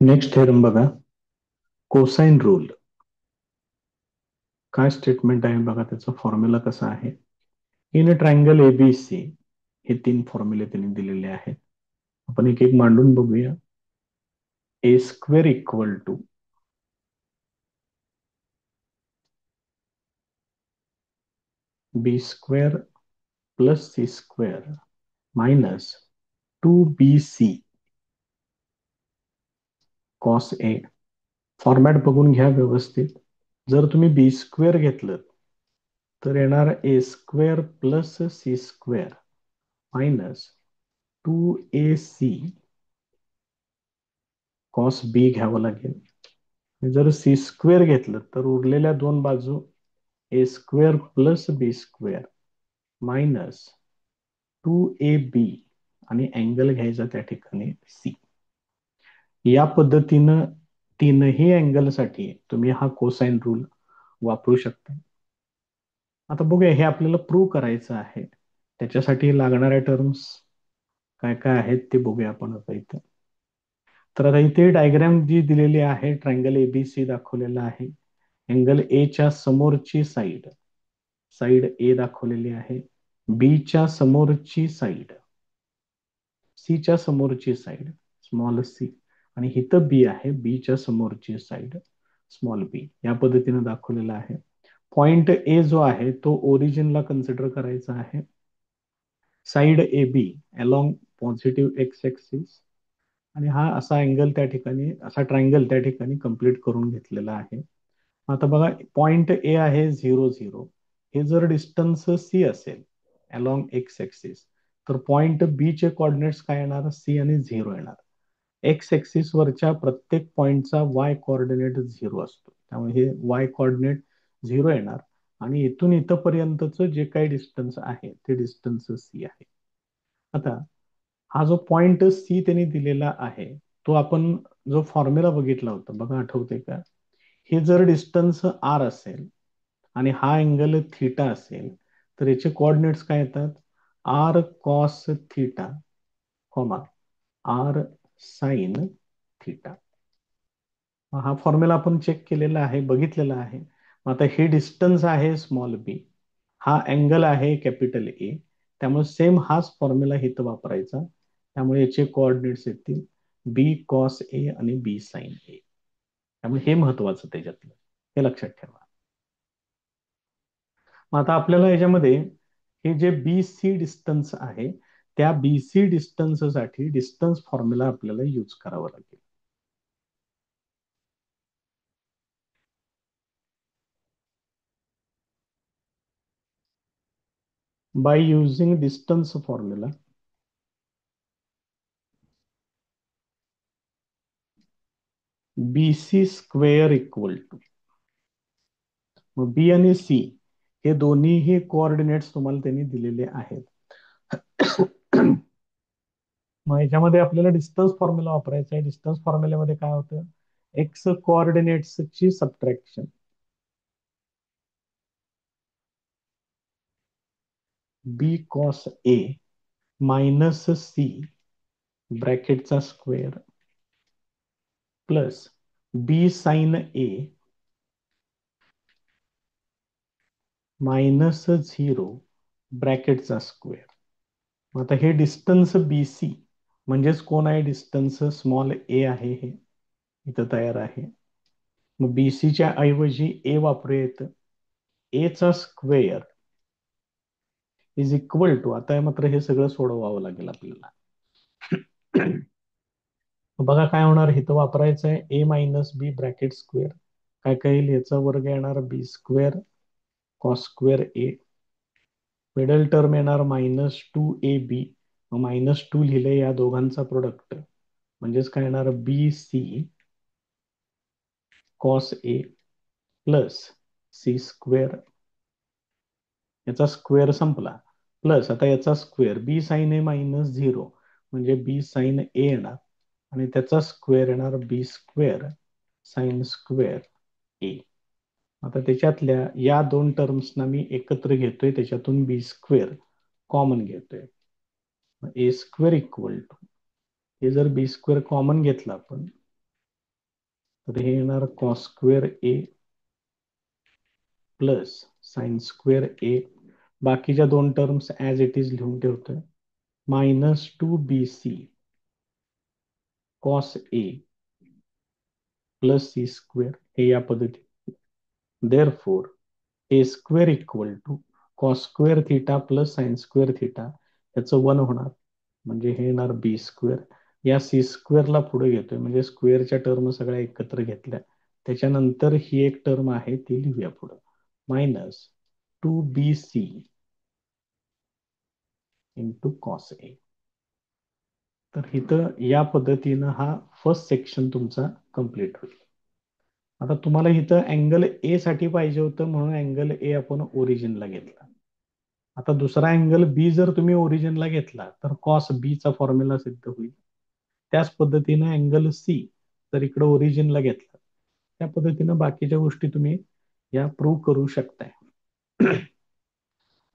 Next theorem बघा. Cosine rule. काय statement आहे बघा, त्याचा फॉर्म्युला कसा आहे. इन ट्रायंगल एबीसी हे तीन फॉर्म्युले त्यांनी दिलेले आहेत. आपण एक एक मांडून बघूया. A square equal to B square plus C square minus 2bc cos A. Format बघून घ्या व्यवस्थित. जर तुम्ही बी स्क्वेअर घेतलं तर येणार A square plus C square minus 2ac cos B घ्यावं लागेल. जर सी स्क्वेअर घेतलं तर उरलेल्या दोन बाजू ए square plus B square minus 2ab आणि अँगल घ्यायचा त्या ठिकाणी सी. या पद्धतीनं तीनही अँगलसाठी तुम्ही हा कोसाइन रूल वापरू शकता. आता बघूया, हे आपल्याला प्रूव्ह करायचं आहे. त्याच्यासाठी लागणाऱ्या टर्म्स काय काय आहेत ते बघूया आपण आता इथे. तर आता इथे डायग्राम जी दिलेली आहे, ट्रायंगल एबीसी दाखवलेला आहे. अँगल ए च्या समोरची साईड साईड ए दाखवलेली आहे. बी च्या समोरची साईड सी च्या समोरची साईड स्मॉल सी आणि इथं बी आहे, बी च्या समोरची साईड स्मॉल बी. या पद्धतीने दाखवलेला आहे. पॉइंट ए जो आहे तो ओरिजिनला कन्सिडर करायचा आहे. Side A B along positive X axis आणि हा असा अँगल त्या ठिकाणी, असा ट्रायंगल त्या ठिकाणी कंप्लीट करून घेतलेला आहे. आता बघा, पॉइंट ए आहे 0 0. हे जर डिस्टन्स सी असेल अलॉंग एक्स एक्सिस तर पॉइंट बी चे कॉर्डिनेट्स काय येणार, सी आणि 0 येणार. एक्स एक्सिस वरच्या प्रत्येक पॉइंटचा वाय कोऑर्डिनेट 0 असतो, त्यामुळे हे वाय कोऑर्डिनेट 0 येणार आणि इथून इथपर्यंतचं जे काही डिस्टन्स आहे ते डिस्टन्स सी आहे. आता हा जो पॉइंट सी त्यांनी दिलेला आहे तो आपण जो फॉर्म्युला बघितला होता बघा, आठवते का. हे जर डिस्टन्स आर असेल आणि हा अँगल थिटा असेल तर याचे कोऑर्डिनेट्स काय येतात, r cos theta comma r sine theta. हा फॉर्म्युला आपण चेक केलेला आहे, बघितलेला आहे. आता हे डिस्टन्स आहे स्मॉल बी, हा अँगल आहे कॅपिटल ए, त्यामुळे सेम हाच फॉर्म्युला इथं वापरायचा. त्यामुळे याचे कोऑर्डिनेट्स येतील बी कॉस ए आणि बी साइन ए. त्यामुळे हे महत्वाचं त्याच्यातलं, हे लक्षात ठेवा. मग आता आपल्याला याच्यामध्ये हे जे बी सी डिस्टन्स आहे त्या बी सी डिस्टन्स साठी डिस्टन्स फॉर्म्युला आपल्याला यूज करावा लागेल. By using distance formula B C square equal to, मग बी आणि सी हे दोन्हीही कोऑर्डिनेट्स तुम्हाला त्यांनी दिलेले आहेत. मग याच्यामध्ये आपल्याला डिस्टन्स फॉर्म्युला वापरायचा आहे. डिस्टन्स फॉर्म्युल्यामध्ये काय होतं, एक्स कोऑर्डिनेट्सची सबट्रॅक्शन बी कॉस ए मायनस सी ब्रॅकेटचा स्क्वेअर प्लस बी साइन ए मायनस 0 ब्रॅकेटचा स्क्वेअर. आता हे डिस्टन्स बी सी म्हणजेच कोण आहे, डिस्टन्स स्मॉल ए आहे, हे इथं तयार आहे. मग बी च्या ऐवजी ए वापरूयात. ए चा स्क्वेअर इज इक्वल टू, आता मात्र हे सगळं सोडवावं लागेल आपल्याला. बघा काय होणार, इथं वापरायचं आहे ए मायनस बी ब्रॅकेट स्क्वेअर. काय काय येईल, याचा वर्ग येणार बी स्क्वेअर कॉस स्क्वेअर ए. मिडल टर्म येणार -2ab. -2 लिहिले, या दोघांचा प्रोडक्ट म्हणजेच काय येणार, B C cos A plus C square. याचा स्क्वेअर संपला प्लस आता याचा स्क्वेअर बी साइन ए -0 म्हणजे बी साइन ए येणार आणि त्याचा स्क्वेअर येणार बी स्क्वेअर साइन स्क्वेअर ए. आता त्याच्यातल्या या दोन टर्म्सना मी एकत्र घेतोय, त्याच्यातून बी स्क्वेअर कॉमन घेतोय. ए स्क्वेअर इक्वल टू, हे जर बी स्क्वेअर कॉमन घेतला आपण तर हे येणार cos square A plus sine square A, बाकीच्या दोन टर्म्स ऍज इट इज लिहून ठेवतोय, minus 2bc cos A plus C square, हे या पद्धतीने. Therefore A square equal to cos square theta plus sine square theta, याचं 1 होणार, म्हणजे हे येणार बी स्क्वेअर. या सी स्क्वेअरला पुढे घेतोय, म्हणजे स्क्वेअरच्या टर्म सगळ्या एकत्र घेतल्या, त्याच्यानंतर ही एक टर्म आहे ती लिहूया पुढं, minus 2bc into cos A. तर इथं या पद्धतीनं हा फर्स्ट सेक्शन तुमचा कम्प्लीट होईल. आता तुम्हाला इथं अँगल ए साठी पाहिजे होतं, म्हणून अँगल ए आपण ओरिजिनला घेतला. आता दुसरा अँगल बी जर तुम्ही ओरिजिनला घेतला तर कॉस बी चा फॉर्म्युला सिद्ध होईल. त्याच पद्धतीने अँगल सी जर इकडे ओरिजिनला घेतला, त्या पद्धतीनं बाकीच्या गोष्टी तुम्ही या प्रूव्ह करू शकताय.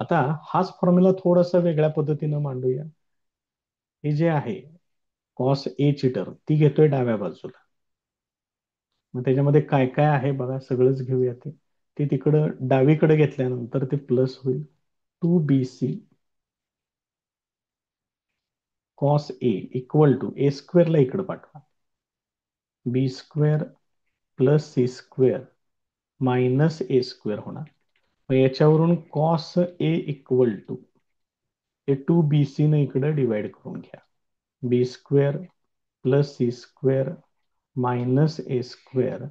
आता हाच फॉर्म्युला थोडासा वेगळ्या पद्धतीनं मांडूया. हे जे आहे कॉस ए ची टर्म ती घेतोय डाव्या बाजूला. मग त्याच्यामध्ये काय काय आहे बघा, सगळंच घेऊया. ते तिकडं डावीकडे घेतल्यानंतर ते प्लस होईल, 2bc cos A equal to A स्क्वेअरला इकडे पाठवा, B square plus C square minus A square होणार. मग याच्यावरून कॉस ए इक्वल टू हे 2bc ने इकडे डिवाइड करून घ्या, B square plus C square minus A square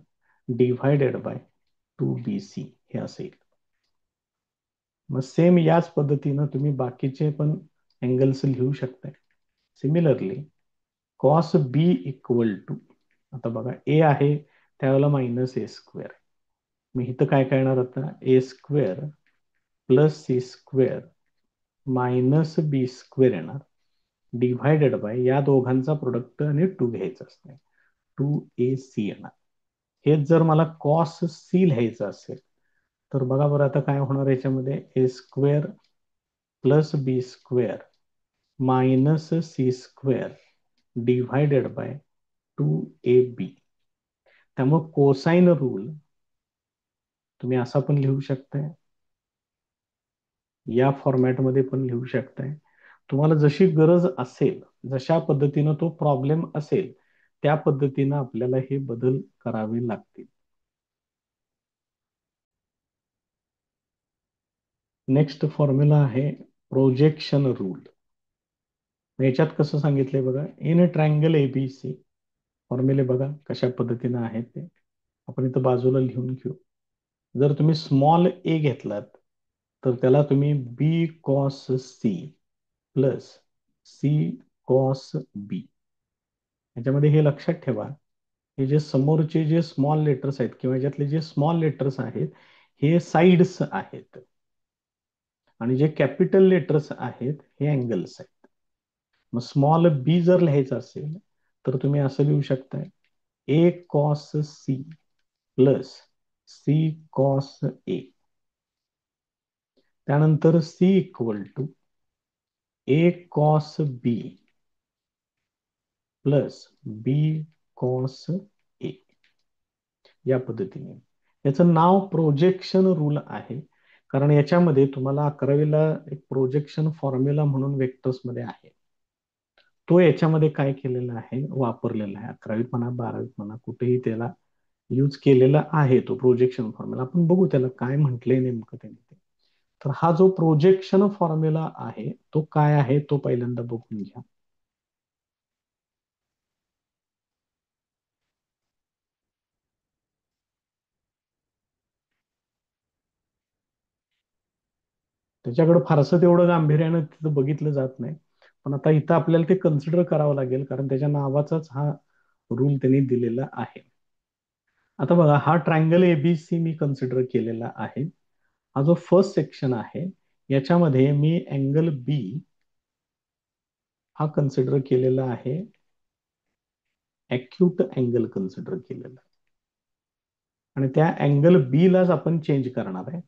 divided by 2bc हे असेल. मग सेम याच पद्धतीनं तुम्ही बाकीचे पण अँगल्स लिहू शकताय. Similarly cos B equal to, आता बघा ए आहे त्यावेळेला मायनस ए स्क्वेअर, मग इथं काय करणार, आता A square plus C square minus B square येणार, डिव्हायडेड बाय या दोघांचा प्रोडक्ट आणि 2 घ्यायचा असते, 2ac येणार. हेच जर मला कॉस सी लिहायचं असेल तर बघा बरं आता काय होणार, याच्यामध्ये A square plus B square minus C square divided by 2ab. त्यामुळे कोसाइन रूल तुम्ही असा पण लिहू शकताय, या फॉर्मॅटमध्ये पण लिहू शकताय. तुम्हाला जशी गरज असेल, जशा पद्धतीनं तो प्रॉब्लेम असेल, त्या पद्धतीनं आपल्याला हे बदल करावे लागतील. नेक्स्ट फॉर्म्युला आहे प्रोजेक्शन रूल. याच्यात कसं सांगितलंय बघा, इन ट्रायंगल एबीसी, फॉर्म्युले बघा कशा पद्धतीनं आहेत ते आपण इथं बाजूला लिहून घेऊ. जर तुम्ही स्मॉल ए घेतलात तर त्याला तुम्ही B cos C plus C cos B, याच्यामध्ये हे लक्षात ठेवा, हे जे समोरचे जे स्मॉल लेटर्स आहेत किंवा याच्यातले जे स्मॉल लेटर्स आहेत हे साइड्स आहेत, आणि जे कॅपिटल लेटर्स आहेत हे अँगल्स आहेत. मग स्मॉल बी जर लिहायचं असेल तर तुम्ही असं लिहू शकताय, A cos C plus C cos A, त्यानंतर C equal to A cos B plus B cos A, या पद्धतीने. याचं नाव प्रोजेक्शन रूल आहे, कारण याच्यामध्ये तुम्हाला 11वीला एक प्रोजेक्शन फॉर्म्युला म्हणून वेक्टर्स मध्ये आहे, तो याच्यामध्ये काय केलेला आहे, वापरलेला आहे. 11वीत म्हणा 12वीत म्हणा कुठेही त्याला यूज केलेला आहे तो प्रोजेक्शन फॉर्म्युला. आपण बघू त्याला काय म्हटलंय नेमकं त्यांनी. तर हा जो प्रोजेक्शन फॉर्म्युला आहे तो काय आहे तो पहिल्यांदा बघून घ्या. त्याच्याकडे फारसं तेवढं गांभीर्यानं तिथं बघितलं जात नाही, पण आता इथं आपल्याला ते कन्सिडर करावं लागेल, कारण त्याच्या नावाचाच हा रूल त्यांनी दिलेला आहे. आता बघा, हा ट्रायंगल एबीसी मी कन्सिडर केलेला आहे. हा जो फर्स्ट सेक्शन आहे याच्यामध्ये मी अँगल बी हा कन्सिडर केलेला आहे, अॅक्यूट अँगल कन्सिडर केलेला, आणि त्या अँगल बी लाच आपण चेंज करणार आहे.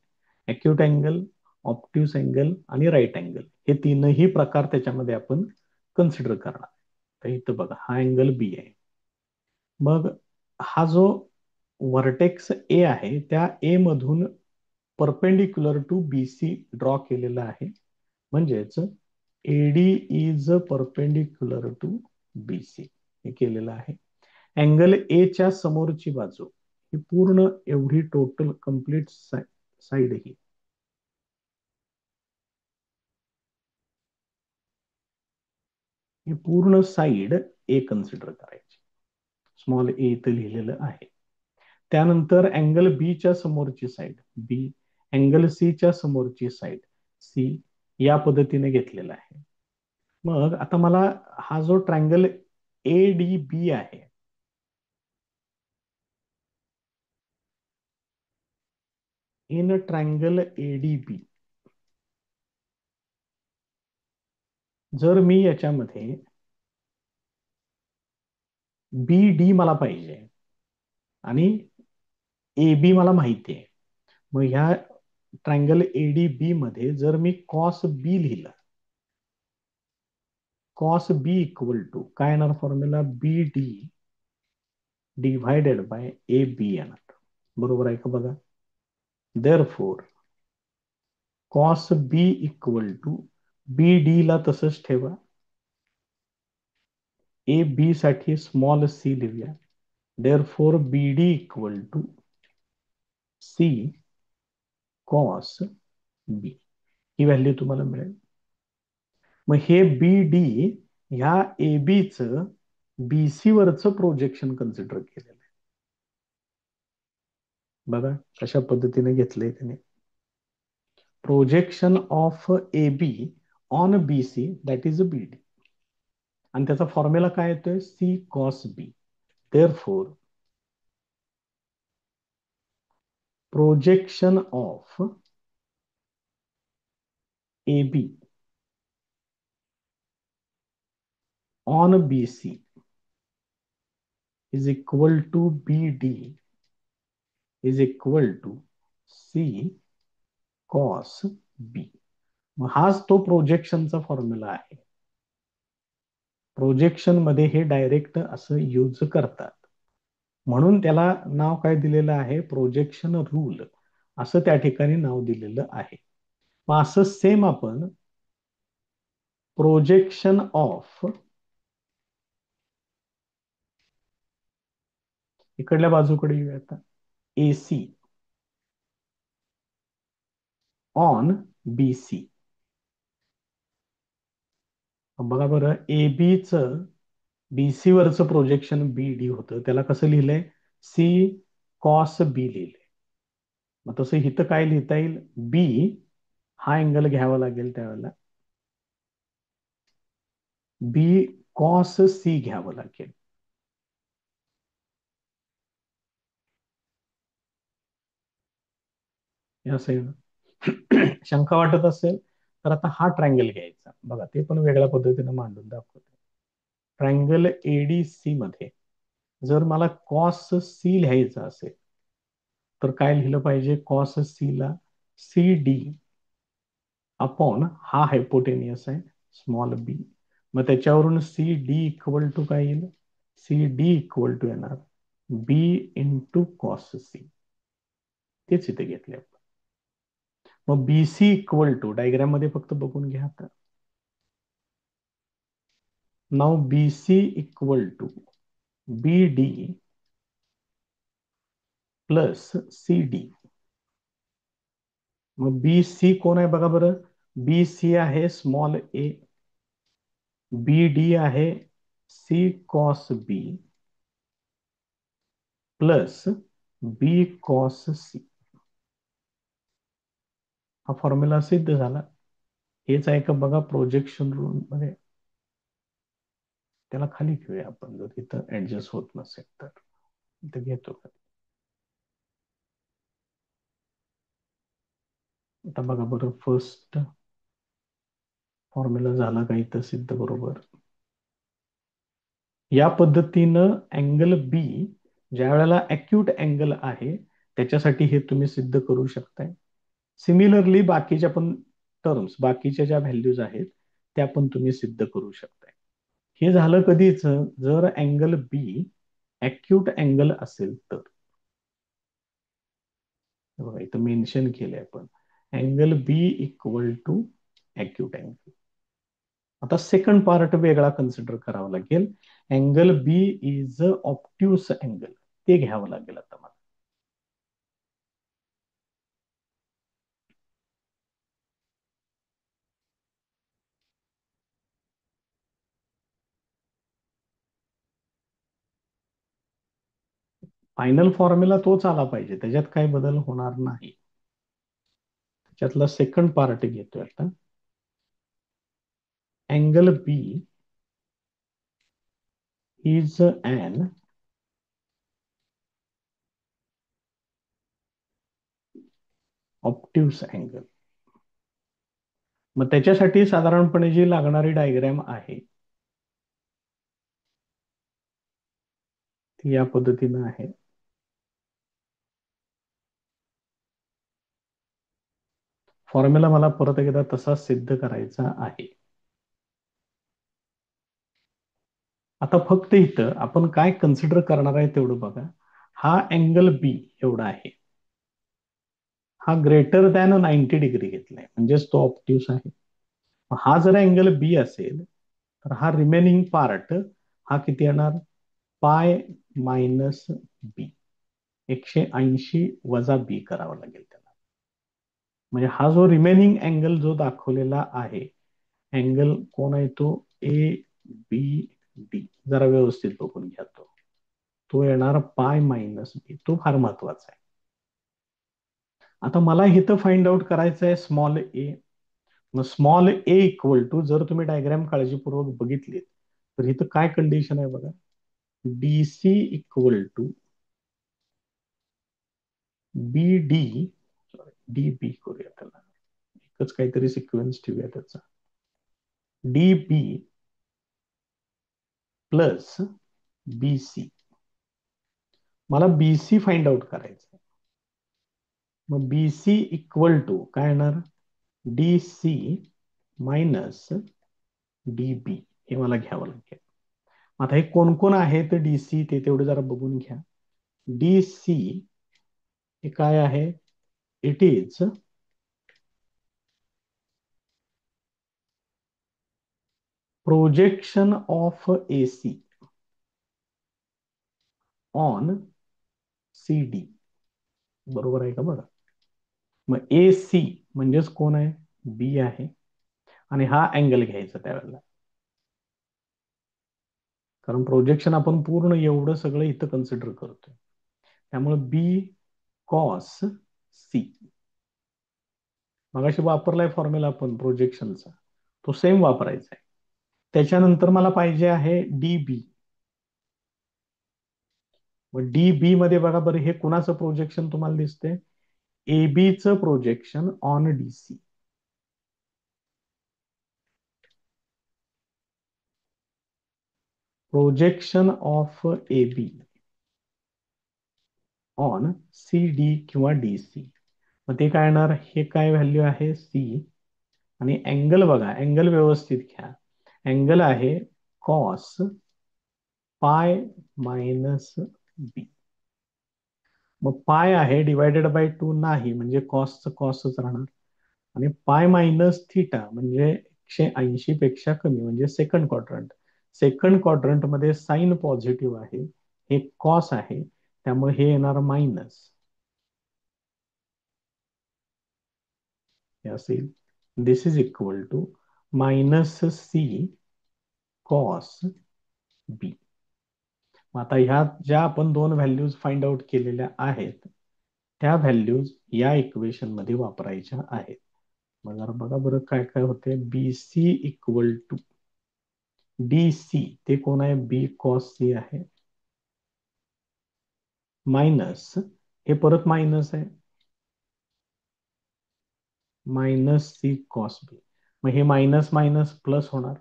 अॅक्यूट अँगल, ऑप्ट्यूस अँगल आणि राईट अँगल हे तीनही प्रकार त्याच्यामध्ये आपण कन्सिडर करणार. तर इथं बघा हा अँगल बी आहे. मग हा जो व्हर्टेक्स ए आहे त्या ए मधून perpendicular to B C draw केलेला आहे. म्हणजेच AD is perpendicular to B C हे केलेलं आहे. अँगल ए च्या समोरची बाजू ही पूर्ण एवढी टोटल कंप्लीट साइड ही पूर्ण साइड ए कन्सिडर करायची. स्मॉल ए इथं लिहिलेलं आहे. त्यानंतर अँगल बी च्या समोरची साइड बी, अँगल सी च्या समोरची साइड सी या पद्धतीने घेतलेला आहे. मग आता मला हा जो ट्रायंगल ए डी बी आहे, इन ट्रायंगल एडीबी जर मी याच्यामध्ये बी डी मला पाहिजे आणि ए बी मला माहिती आहे, मग ह्या ट्रायंगल एडीबी मध्ये जर मी कॉस बी लिहिलं, कॉस बी इक्वल टू काय येणार formula, B D divided by A B येणार. बरोबर आहे का बघा. Therefore cos B equal to B D ला तसंच ठेवा, ए बी साठी स्मॉल सी लिहूया. Therefore B D equal to C cos B ही व्हॅल्यू तुम्हाला मिळेल. मग हे बी डी ह्या ए बीच बी सी वरचं प्रोजेक्शन कन्सिडर केलेलं आहे. बघा कशा पद्धतीने घेतलंय त्याने. Projection of A B on B C that is B D आणि त्याचा फॉर्म्युला काय येतोय, C cos B. Therefore projection of A B on B C is equal to BD is equal to C cos B. मग हाच तो प्रोजेक्शनचा formula आहे. Projection मध्ये हे डायरेक्ट असं यूज करतात, म्हणून त्याला नाव काय दिलेलं आहे, प्रोजेक्शन रूल असं त्या ठिकाणी नाव दिलेलं आहे. मग असं सेम आपण प्रोजेक्शन ऑफ इकडल्या बाजूकडे येऊया आता, ए सी ऑन बी सी. बघा बरं, ए बीच बीसी वरचं प्रोजेक्शन बी डी होतं, त्याला कसं लिहिलंय, सी कॉस बी लिहिलंय. मग तसं इथं काय लिहिता येईल, बी हा अँगल घ्यावा लागेल, त्यावेळेला बी कॉस सी घ्यावं लागेल. असं शंका वाटत असेल तर आता हा ट्रायंगल घ्यायचा. बघा ते पण वेगळ्या पद्धतीने मांडून दाखवतो. ट्रायंगल एडीसी मध्ये जर मला कॉस सी लिहायचं असेल तर काय लिहिलं पाहिजे, कॉस सी ला सी डी अपॉन हा हायपोटेनियस आहे स्मॉल बी, मग त्याच्यावरून सी डी इक्वल टू काय येईल, सी डी इक्वल टू येणार बी इंटू कॉस सी. तेच इथे घेतले आपण. मग B C equal to diagram मध्ये फक्त बघून घ्या आता. नाव B C equal to B D plus C D. मग बी सी कोण आहे बघा बरं, बी सी आहे स्मॉल ए, बी डी आहे C cos B plus B cos C. हा फॉर्म्युला सिद्ध झाला. हेच आहे का बघा प्रोजेक्शन रूल मध्ये. त्याला खाली घेऊया आपण, जर तिथं ऍडजस्ट होत नसेल तर इथं घेतो. आता बघा बरं, फर्स्ट फॉर्म्युला झाला का इथं सिद्ध, बरोबर. या पद्धतीनं अँगल बी ज्या वेळेला अॅक्यूट अँगल आहे त्याच्यासाठी हे तुम्ही सिद्ध करू शकताय. सिमिलरली बाकीच्या पण टर्म्स, बाकीच्या ज्या व्हॅल्यूज आहेत त्या पण तुम्ही सिद्ध करू शकताय. हे झालं कधीच, जर अँगल बी ऍक्यूट अँगल असेल तर, बघा इथं मेन्शन केलंय आपण, angle B equal to acute angle. आता सेकंड पार्ट वेगळा कन्सिडर करावा लागेल. Angle B is obtuse angle, ते घ्यावं लागेल आता मला. फायनल फॉर्म्युला तोच आला पाहिजे, त्याच्यात काही बदल होणार नाही. त्याच्यातला सेकंड पार्ट घेतोय आता. Angle B is an obtuse angle. मग त्याच्यासाठी साधारणपणे जी लागणारी डायग्रॅम आहे ती या पद्धतीनं आहे. फॉर्म्युला मला परत एकदा तसा सिद्ध करायचा आहे. आता फक्त इथं आपण काय कन्सिडर करणार आहे तेवढं बघा. हा अँगल बी एवढा आहे, हा ग्रेटर दॅन 90 डिग्री घेतलाय, म्हणजेच तो ऑप्ट्यूस आहे. हा जर अँगल बी असेल तर हा रिमेनिंग पार्ट हा किती येणार, पाय मायनस बी, 180 वजा बी करावा लागेल त्याला. म्हणजे हा जो रिमेनिंग अँगल जो दाखवलेला आहे, अँगल कोण आहे तो, ए बी डी, जरा व्यवस्थित बघून घ्या. तो येणार पाय मायनस बी, तो फार महत्वाचा आहे. आता मला इथं फाइंड आउट करायचं आहे स्मॉल ए. मग स्मॉल ए इक्वल टू, जर तुम्ही डायग्राम काळजीपूर्वक बघितली तर इथं काय कंडिशन आहे बघा, D C equal to B D, D B करूया त्याला, एकच काहीतरी सिक्वेन्स ठेवूया त्याचा, D B plus B C. मला बी सी फाइंड आउट करायचं आहे. मग बी सी इक्वल टू काय येणार, डी सी मायनस डी बी, हे मला घ्यावं लागेल. आता हे कोण कोण आहे तर डी सी ते तेवढं जरा बघून घ्या. डी सी हे काय आहे, it is projection of A C on C D. बरोबर आहे का बघा. मग ए सी म्हणजेच कोण आहे, बी आहे, आणि हा अँगल घ्यायचा त्यावेळेला, कारण प्रोजेक्शन आपण पूर्ण एवढं सगळं इथं कन्सिडर करतोय. त्यामुळे बी कॉस सी, मगाशी वापरलाय फॉर्म्युला आपण प्रोजेक्शनचा, तो सेम वापरायचा आहे. त्याच्यानंतर मला पाहिजे आहे डी बी. मग डी बी मध्ये बघा बरं, हे कुणाचं प्रोजेक्शन तुम्हाला दिसतंय, ए बीचं projection on D C. Projection of A B on C D किंवा डी सी. मग ते काय येणार, हे काय व्हॅल्यू आहे सी, आणि अँगल बघा, अँगल व्यवस्थित घ्या, अँगल आहे कॉस पाय मायनस बी. मग पाय आहे डिवायडेड बाय 2 नाही, म्हणजे कॉसचं कॉसच राहणार, आणि पाय मायनस थिटा म्हणजे 180 पेक्षा कमी, म्हणजे सेकंड क्वाड्रंट. सेकंड क्वाड्रंट मध्ये साइन पॉझिटिव्ह आहे, हे कॉस आहे, त्यामुळे हे येणार मायनस, हे असेल. This is equal to minus C cos B. आता ह्या ज्या आपण दोन व्हॅल्यूज फाइंड आउट केलेल्या आहेत त्या व्हॅल्यूज या इक्वेशन मध्ये वापरायच्या आहेत. मग जरा बघा बरं काय काय होते, B C equal to D C, ते कोण आहे, बी कॉस सी आहे, मायनस, हे परत मायनस आहे, मायनस सी कॉस बी. मग हे मायनस मायनस प्लस होणार,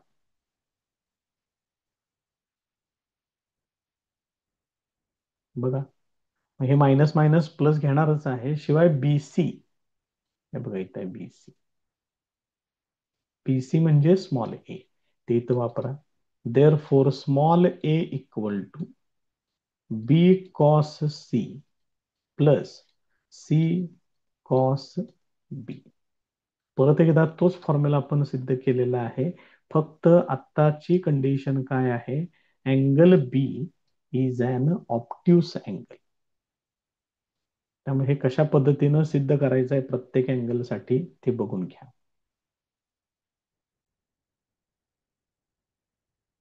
बघा. मग हे मायनस मायनस प्लस घेणारच आहे, शिवाय बी सी, हे बघा इथं आहे बी सी, बी सी म्हणजे स्मॉल ए, ते इथं वापरा. Therefore small A equal to B cos C plus C cos B. परत एकदा तोच फॉर्म्युला आपण सिद्ध केलेला आहे. फक्त आत्ताची कंडिशन काय आहे? Angle B is an obtuse angle. त्यामुळे हे कशा पद्धतीनं सिद्ध करायचं आहे प्रत्येक अँगल साठी ते बघून घ्या.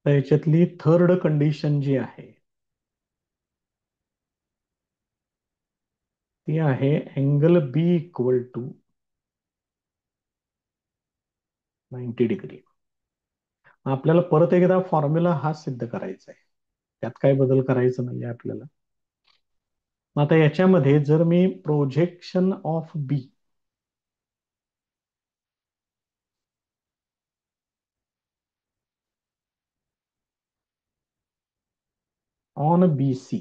तर याच्यातली थर्ड कंडिशन जी आहे ती आहे angle B equal to 90 degree. आपल्याला परत एकदा फॉर्म्युला हा सिद्ध करायचा आहे, त्यात काय बदल करायचं नाही आपल्याला. मग आता याच्यामध्ये जर मी projection of B on B C,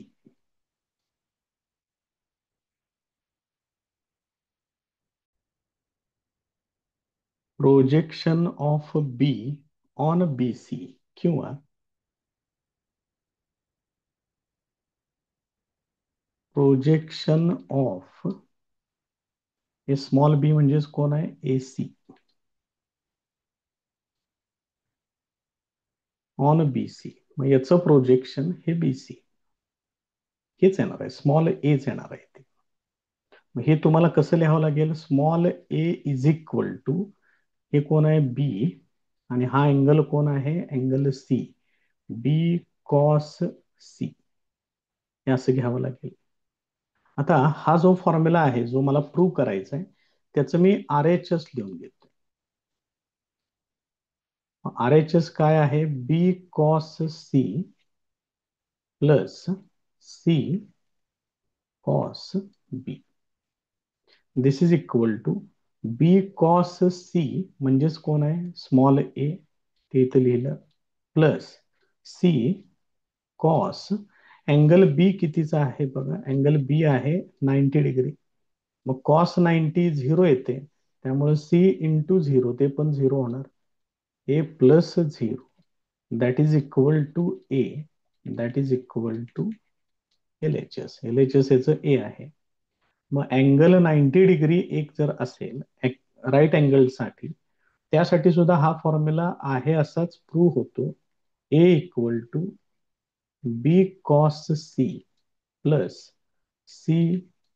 projection of B on B C किंवा प्रोजेक्शन ऑफ हे स्मॉल बी म्हणजेच कोण आहे? A C on B C. मग याचं प्रोजेक्शन हे बी सी हेच येणार आहे, स्मॉल एच येणार आहे ते. मग हे तुम्हाला कसं लिहावं लागेल? Small A is equal to हे कोण आहे? बी. आणि हा अँगल कोण आहे? Angle C. B cos C हे असं घ्यावं लागेल. आता हा जो फॉर्म्युला आहे जो मला प्रूव्ह करायचा आहे त्याचं मी आर एच एस लिहून घेतो. आर एच एस काय आहे? B cos C plus C cos B. This is equal to B cos C म्हणजेच कोण आहे? स्मॉल ए, ते इथं लिहिलं, plus C cos angle B कितीचा आहे बघा? अँगल बी आहे 90 डिग्री. मग कॉस 90 झिरो येते, त्यामुळे सी इंटू झिरो ते पण झिरो होणार. A plus zero that is equal to A, that is equal to L H S. L H S याचं ए आहे. मग अँगल 90 डिग्री एक जर असेल राईट अँगलसाठी, त्यासाठी सुद्धा हा फॉर्म्युला आहे असाच प्रूव्ह होतो. A equal to B cos C plus C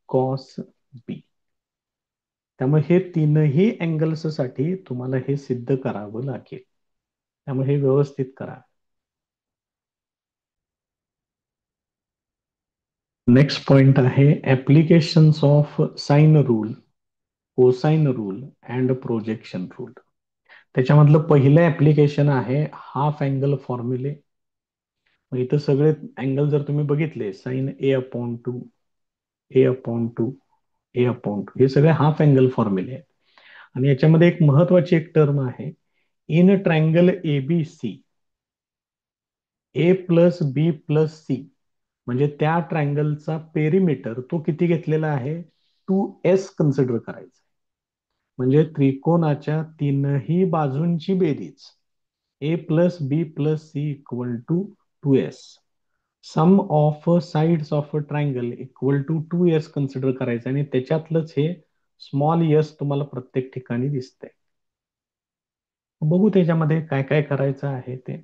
cos B. त्यामुळे हे तीनही अँगल्स साठी तुम्हाला हे सिद्ध करावं लागेल. त्यामुळे हे व्यवस्थित करा. नेक्स्ट पॉइंट आहे applications of sine rule, cosine rule and projection rule. त्याच्यामधलं पहिलं ऍप्लिकेशन आहे हाफ अँगल फॉर्म्युले. मग इथं सगळे अँगल जर तुम्ही बघितले, sign A upon to, A upon to, A upon two, हे सगळे हाफ अँगल फॉर्म्युले आहेत. आणि याच्यामध्ये एक महत्वाची एक टर्म आहे, in triangle A B C A plus B plus C, म्हणजे त्या ट्रायंगलचा पेरिमीटर तो किती घेतलेला आहे? 2S कन्सिडर करायचा. म्हणजे त्रिकोणाच्या तीनही बाजूंची बेरीज A plus B plus C equal to 2S. Sum of sides of a triangle equal to 2S consider करायचं आणि त्याच्यातलंच हे स्मॉल एस तुम्हाला प्रत्येक ठिकाणी दिसतंय. बघू त्याच्यामध्ये काय काय करायचं आहे ते.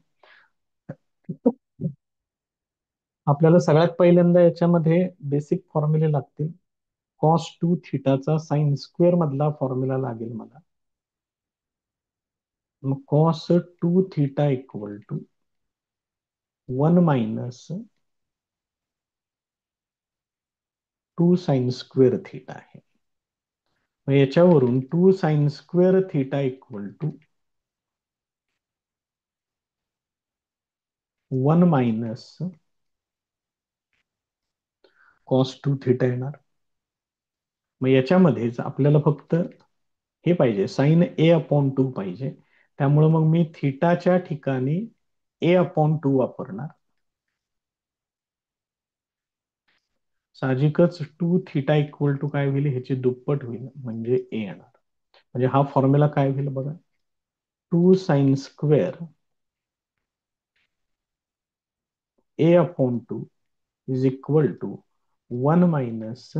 आपल्याला सगळ्यात पहिल्यांदा याच्यामध्ये बेसिक फॉर्म्युले लागतील. कॉस टू थिटाचा साइन स्क्वेअर मधला फॉर्म्युला लागेल मला. मग cos two theta equal to 1 - two sine square theta आहे. मग याच्यावरून 2 sine square theta equal to 1 - cos two theta येणार. मग याच्यामध्येच आपल्याला फक्त हे पाहिजे, साइन ए अपॉन टू पाहिजे. त्यामुळे मग मी थिटाच्या ठिकाणी ए अपॉन टू वापरणार. साहजिकच टू थिटा इक्वल टू काय होईल? ह्याची दुप्पट होईल, म्हणजे ए येणार. म्हणजे हा फॉर्म्युला काय होईल बघा? 2 sine square A upon two is equal to 1 minus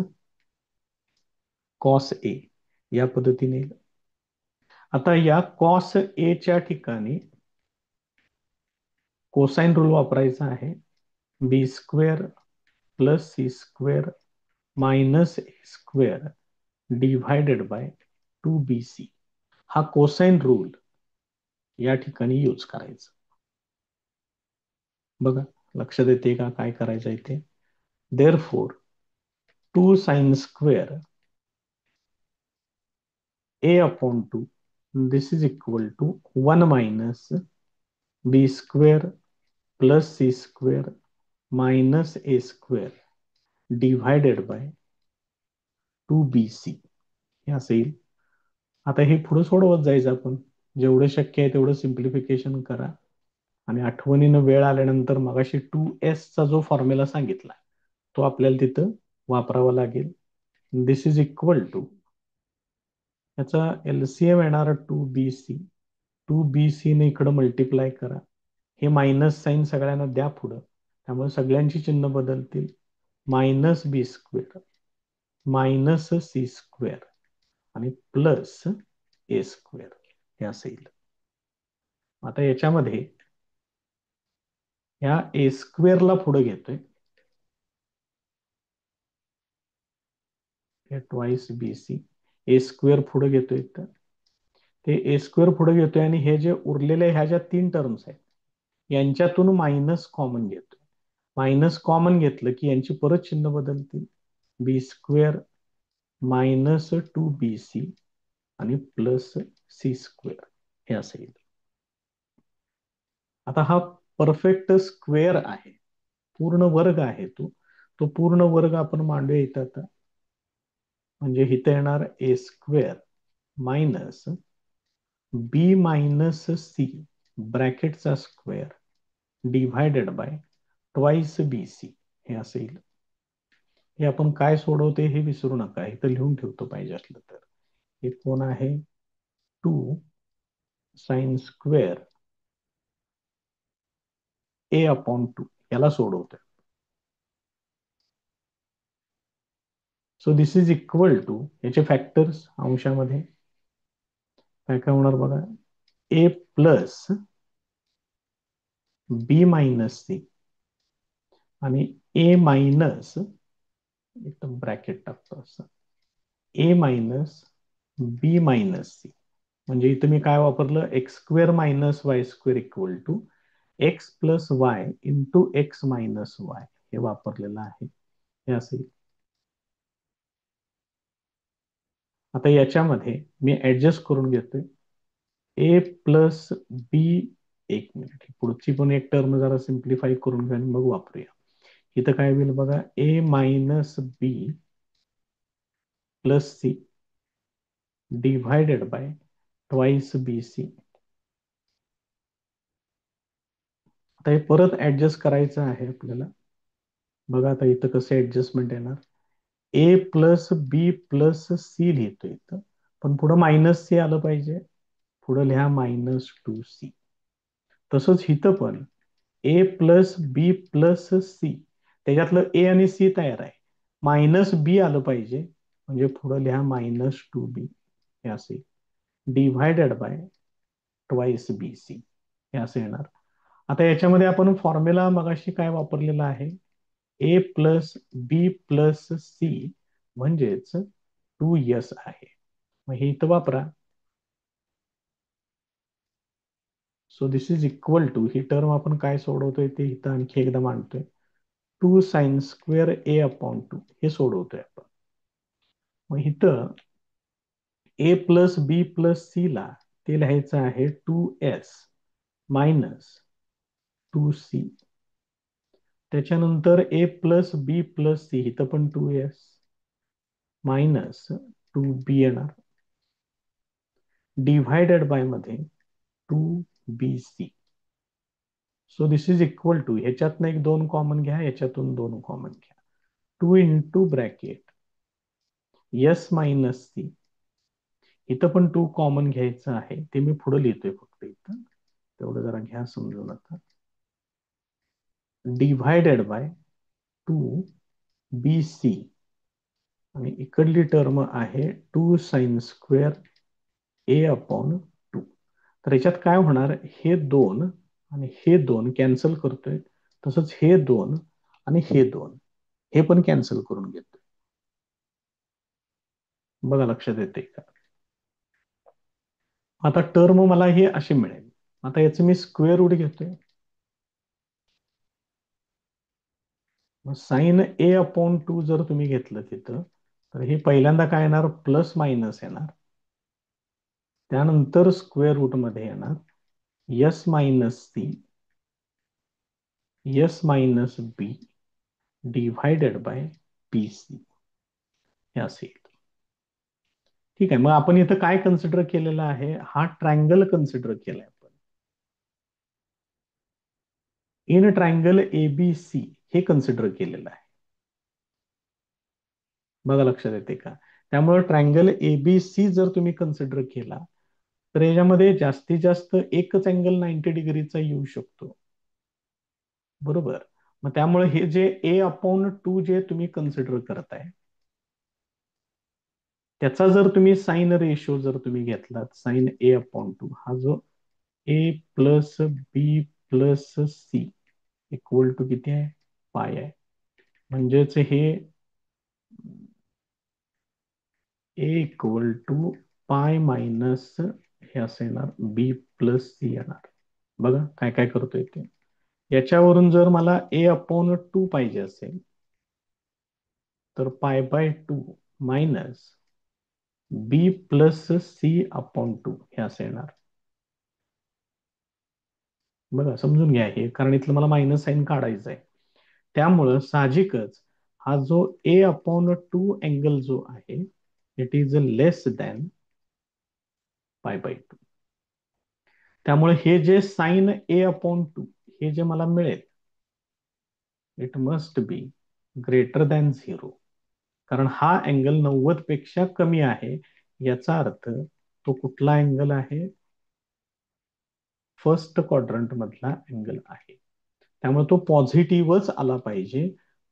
cos A या पद्धतीने. आता या कॉस ए च्या ठिकाणी कोसाइन रूल वापरायचा आहे. B square plus C square minus A square divided by 2bc. हा कोसाइन रूल या ठिकाणी यूज करायचा. बघा लक्षात येते का काय करायचं इथे. Therefore 2 sine square a upon 2 this is equal to 1 minus b square plus c square minus a square divided by 2bc हे असं येईल. आता हे पुढे सोडवत जायचं आपण. जेवढं शक्य आहे तेवढं सिम्प्लिफिकेशन करा. आणि आठवणीनं वेळ आल्यानंतर मगाशी 2s चा जो फॉर्म्युला सांगितला तो आपल्याला तिथं वापरावा लागेल. दिस इज इक्वल टू याचा एलसीएम येणार 2bc. 2bc ने इकडं मल्टिप्लाय करा. हे मायनस साईन सगळ्यांना द्या पुढं. त्यामुळे सगळ्यांची चिन्ह बदलतील. Minus B square minus C square आणि प्लस ए स्क्वेअर हे असं येईल. आता याच्यामध्ये ह्या ए स्क्वेअरला पुढे घेतोय. ट्वाइस बी सी ए स्क्वेअर पुढे घेतोय. तर ते ए स्क्वेअर पुढे घेतोय आणि हे जे उरलेले ह्या ज्या 3 टर्म्स आहेत यांच्यातून मायनस कॉमन घेतोय. मायनस कॉमन घेतलं की यांची परत चिन्ह बदलतील. बी स्क्वेअर मायनस 2bc आणि प्लस सी स्क्वेअर हे असं येईल. आता हा परफेक्ट स्क्वेअर आहे. पूर्ण वर्ग आहे तो. तो पूर्ण वर्ग आपण मांडूया इथं आता. म्हणजे इथं येणार A square minus B minus C ब्रॅकेटचा square divided by twice B C हे असं येईल. हे आपण काय सोडवते हे विसरू नका. हे तर लिहून ठेवतो पाहिजे असलं तर. हे कोण आहे 2 साइन स्क्वेअर ए अपॉन 2 याला सोडवतोय. So this is equal to याचे फॅक्टर्स अंशामध्ये काय काय होणार बघा. A plus B minus C आणि ए मायनस एकदम ब्रॅकेट टाकतो असं A minus B minus C. म्हणजे इथं मी काय वापरलं X square minus Y square equal to X plus Y into X minus Y हे वापरलेलं आहे. हे असेल. आता याच्यामध्ये मी ऍडजस्ट करून घेतोय ए प्लस बी. एक मिनिट पुढची पण एक टर्म जरा सिम्प्लिफाय करून घ्या आणि मग वापरूया. इथं काय होईल बघा A minus B plus C divided by twice B C. आता हे परत ऍडजस्ट करायचं आहे आपल्याला. बघा आता इथं कसं ऍडजस्टमेंट येणार. ए प्लस बी प्लस सी लिहितो इथं पण पुढं मायनस सी आलं पाहिजे. पुढं लिहा -2c. तसंच इथं पण ए प्लस बी प्लस सी त्याच्यातलं ए आणि सी तयार आहे. मायनस बी आलं पाहिजे म्हणजे पुढं लिहा -2b हे असेल divided by twice B C हे असं येणार. आता याच्यामध्ये आपण फॉर्म्युला मगाशी काय वापरलेला आहे A plus B plus C म्हणजेच 2s आहे. मग हे इथं वापरा. So this is equal to ही टर्म आपण काय सोडवतोय ते इथं आणखी एकदा मांडतोय 2 साइन स्क्वेअर ए अपॉन 2 हे सोडवतोय आपण. मग इथं A plus B plus C ला ते लिहायचं आहे 2s मायनस 2c. त्याच्यानंतर A plus B plus C इथं पण 2s मायनस 2b येणार डिव्हायडेड बाय मध्ये 2bc. So this is equal to ह्याच्यातनं एक 2 कॉमन घ्या ह्याच्यातून 2 कॉमन घ्या 2 into bracket S minus C. इथं पण 2 कॉमन घ्यायचं आहे ते मी पुढे लिहितोय फक्त इथं तेवढं जरा घ्या समजून. आता divided by two B C आणि इकडली टर्म आहे 2 sin² ए अपॉन 2. तर याच्यात काय होणार, हे 2 आणि हे 2 कॅन्सल करतोय, तसंच हे 2 आणि हे 2 हे पण कॅन्सल करून घेतोय. बघा लक्षात येते का? आता टर्म मला हे अशी मिळेल. आता याचं मी स्क्वेअर रूट घेतोय. साइन ए अपॉन 2 जर तुम्ही घेतलं तिथं, तर हे पहिल्यांदा काय येणार, प्लस मायनस येणार. त्यानंतर स्क्वेअर रूट मध्ये येणार S minus C S minus B divided by P C हे असेल. ठीक आहे, मग आपण इथं काय कन्सिडर केलेलं आहे, हा ट्रायंगल कन्सिडर केलाय आपण. इन ट्रायंगल एबीसी हे कन्सिडर केलेलं आहे. बघा लक्षात येते का? त्यामुळे ट्रायंगल एबीसी जर तुम्ही कन्सिडर केला, तर याच्यामध्ये जास्तीत जास्त एकच अँगल 90 डिग्रीचा येऊ शकतो. बरोबर. मग त्यामुळे हे जे ए अपॉन 2 जे तुम्ही कन्सिडर करताय, त्याचा जर तुम्ही साइन रेशो जर तुम्ही घेतलात, साइन ए अपॉन 2 हा जो A plus B plus C equal to किती आहे, पाय आहे. म्हणजेच हे A equal to pi minus हे असं येणार, बी प्लस सी येणार. बघा काय काय करतोय ते. याच्यावरून जर मला ए अपॉन 2 पाहिजे असेल, तर pi by 2 minus B plus C upon 2 हे असं येणार. बघा समजून घ्या हे, कारण इथलं मला मायनस साईन काढायचं आहे. त्यामुळं साहजिकच हा जो ए अपॉन 2 अँगल जो आहे, इट इज लेस दॅन पाय बाय 2. त्यामुळे हे जे साइन ए अपॉन 2 हे जे मला मिळेल, it must be greater than 0. कारण हा अँगल 90 पेक्षा कमी आहे. याचा अर्थ तो कुठला अँगल आहे, फर्स्ट क्वाड्रंट मधला अँगल आहे. त्यामुळे तो पॉझिटिव्हच आला पाहिजे.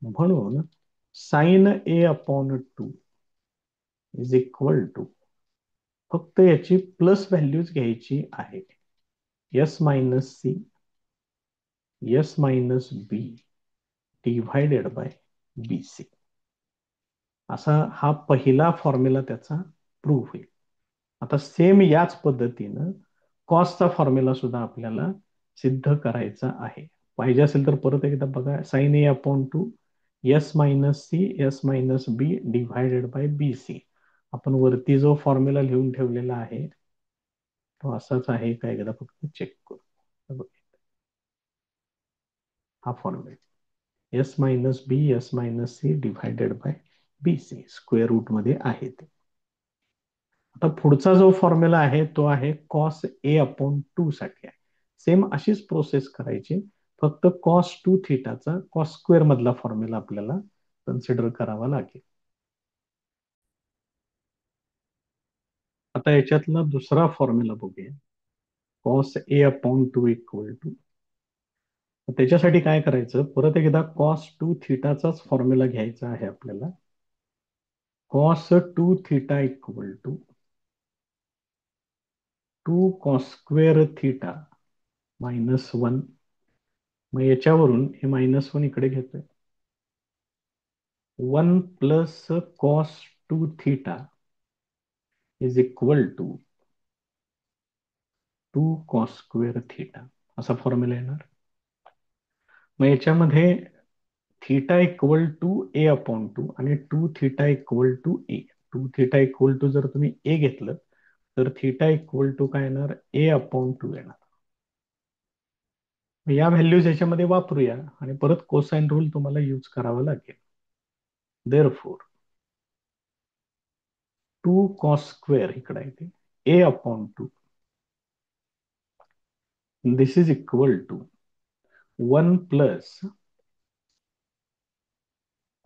म्हणून sine A upon 2 is equal to, फक्त याची प्लस व्हॅल्यूज घ्यायची आहे, S minus C S minus B divided by B C. असा हा पहिला फॉर्म्युला त्याचा प्रूव्ह होईल. आता सेम याच पद्धतीनं कॉसचा फॉर्म्युला सुद्धा आपल्याला सिद्ध करायचा आहे. पाहिजे असेल तर परत एकदा बघा, sine A upon 2 S minus C S minus B divided by B C. आपण वरती जो फॉर्म्युला लिहून ठेवलेला आहे तो असाच आहे का, एकदा फक्त चेक करू. हा formula S minus B S minus C divided by B C square root मध्ये आहे ते. आता पुढचा जो फॉर्म्युला आहे तो आहे कॉस ए अपॉन 2 साठी आहे. सेम अशीच प्रोसेस करायची, फक्त कॉस 2 थिटाचा कॉस स्क्वेअर मधला फॉर्म्युला आपल्याला कन्सिडर करावा लागेल. आता याच्यातला दुसरा फॉर्म्युला बघूया, cos A upon 2 equal to. त्याच्यासाठी काय करायचं, परत एकदा कॉस 2 थिटाचाच फॉर्म्युला घ्यायचा आहे आपल्याला. Cos 2 theta equal to 2 cos square theta minus 1. मग याच्यावरून हे -1 इकडे घेतोय, 1 plus cos 2 theta is equal to 2 cos square theta असा फॉर्म्युला येणार. मग याच्यामध्ये theta equal to A upon 2 आणि 2 theta equal to A. 2 theta equal to जर तुम्ही ए घेतलं, तर थिटा इक्वल टू काय येणार, ए अपॉन 2 येणार. या व्हॅल्यूज याच्यामध्ये वापरूया आणि परत कोसाइन रूल तुम्हाला यूज करावा लागेल. देअरफॉर 2 कॉस स्क्वेअर इकडे येते A upon 2, this is equal to 1 plus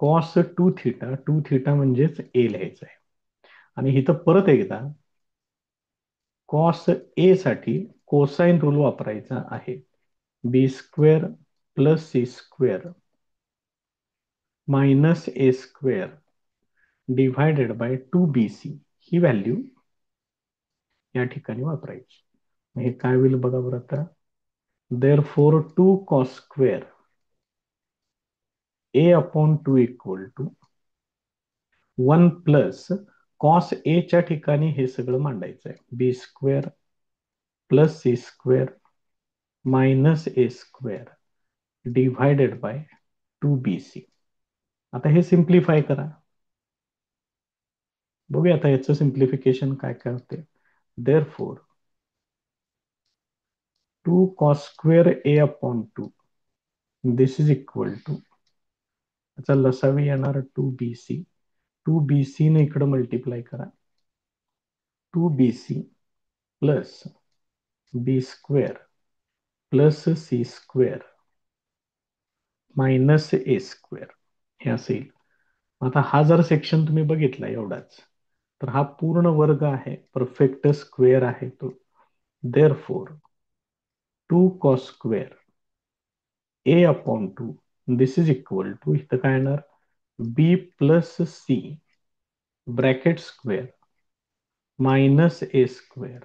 cos 2 theta. 2 theta म्हणजेच ए लिहायचं आहे. आणि इथं परत एकदा कॉस ए साठी कोसाइन रूल वापरायचा आहे, B square plus C square minus A square divided by 2bc ही व्हॅल्यू या ठिकाणी वापरायची. हे काय होईल बघा बरं आता. Therefore 2 cos square A upon 2 equal to 1 plus cos A च्या ठिकाणी हे सगळं मांडायचं आहे. B square plus C square minus A square divided by 2bc. आता हे सिम्प्लिफाय करा. बघूया आता याचं सिम्प्लिफिकेशन काय काय होते. Therefore 2 cos square A upon 2 this is equal to याचा लसावी येणार 2bc. 2bc ने इकडे मल्टिप्लाय करा. 2bc plus B square plus C square minus A square हे असेल. आता हा जर सेक्शन तुम्ही बघितला एवढाच तर हा पूर्ण वर्ग आहे, परफेक्ट स्क्वेअर आहे तो. Therefore 2 cos square A upon 2 this is equal to इथं काय येणार B plus C bracket square minus A square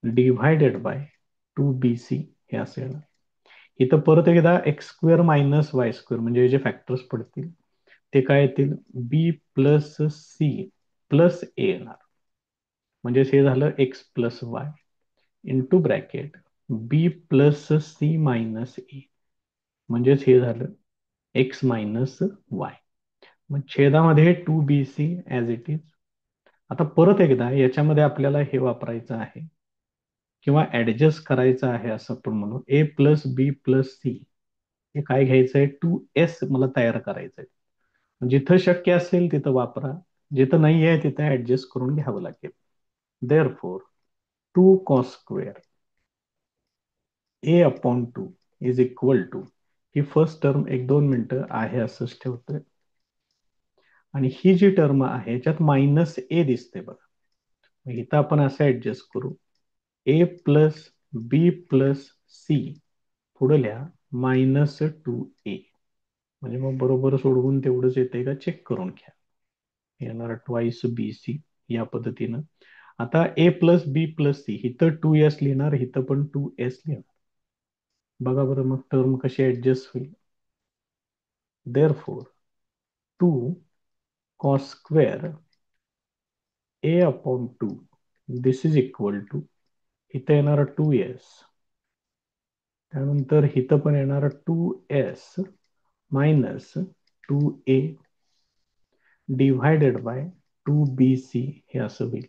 divided by 2bc हे असे येणार. इथं परत एकदा X square minus Y square म्हणजे जे फॅक्टर्स पडतील ते काय येतील B plus C plus A येणार. म्हणजेच हे झालं X plus Y into bracket B plus C minus A म्हणजेच हे झालं एक्स मायनस वाय. मग छेदामध्ये 2bc ॲज इट इज. आता परत एकदा याच्यामध्ये आपल्याला हे वापरायचं आहे किंवा ऍडजस्ट करायचं आहे असं पण म्हणू. ए प्लस बी प्लस सी हे काय घ्यायचंय 2s मला तयार करायचंय. जिथं शक्य असेल तिथं वापरा, जिथं नाही आहे तिथं ऍडजस्ट करून घ्यावं लागेल. Therefore 2 cos square A upon 2 is equal to ही फर्स्ट टर्म 1-2 मिनिटं आहे असंच ठेवतोय. आणि ही जी टर्म आहे याच्यात मायनस ए दिसते बघा. मग इथं आपण असं ऍडजस्ट करू ए प्लस बी प्लस सी पुढे लिहा -2a. म्हणजे मग बरोबर सोडवून तेवढंच येते का चेक करून घ्या. येणार ट्वाईस बी सी या पद्धतीनं. आता ए प्लस बी प्लस सी इथं 2s लिहिणार, इथं पण 2s लिहिणार. बघा बरं मग टर्म कशी ऍडजस्ट होईल. Therefore 2 cos square A upon 2 this is equal to इथं येणार 2s त्यानंतर इथं पण येणार 2s minus 2a divided by 2bc हे असं होईल.